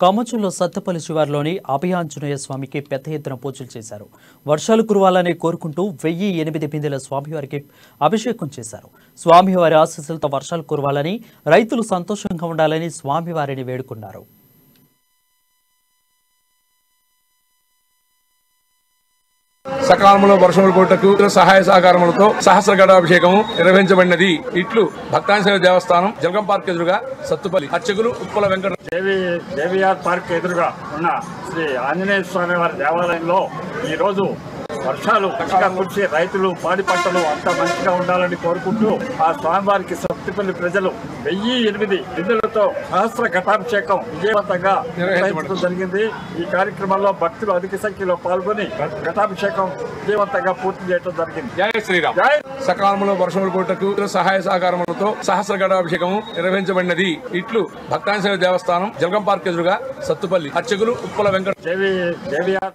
కామచుల్లో సత్తపల్లి శివార్లోని అభయాంజనేయ స్వామికి పెద్ద ఎత్తున పూజలు చేశారు. వర్షాలు కురవాలని కోరుకుంటూ 1008 బిందెల స్వామివారికి అభిషేకం చేశారు. స్వామివారి ఆశీస్సులతో వర్షాలు కురవాలని, రైతులు సంతోషంగా ఉండాలని స్వామివారిని వేడుకున్నారు. సకాలంలో వర్షములు కొట్టకు సహాయ సహకారములతో సహస్ర గడాభిషేకము నిర్వహించబడినది. ఇట్లు భక్తాంజనేయ దేవస్థానం జలగం పార్క్ ఎదురుగా సత్తుపల్లి అర్చకులు ఉప్పల వెంకట దేవిఆర్ పార్క్ ఎదురుగా ఉన్న శ్రీ ఆంజనేయ స్వామి వారి దేవాలయంలో ఈ రోజు వర్షాలు మంచిగా కురిసి రైతులు పాడి పంటలు అంతా మంచిగా ఉండాలని కోరుకుంటూ ఆ స్వామివారికి సత్తుపల్లి ప్రజలు 1008 బిందెలతో సహస్ర ఘటాభిషేకం విజయవంతంగా నిర్వహించడం జరిగింది. ఈ కార్యక్రమంలో భక్తులు అధిక సంఖ్యలో పాల్గొని ఘటాభిషేకం విజయవంతంగా పూర్తి చేయడం జరిగింది. జై శ్రీరామ్. సకాలంలో వర్షములు కొట్టకు సహాయ సహకారములతో సహస్ర గడాభిషేకము నిర్వహించబడినది. ఇట్లు భక్తాంజనేయ దేవస్థానం జలగం పార్క్ ఎదురుగా సత్తుపల్లి అర్చకులు ఉప్పల వెంకట దేవిఆర్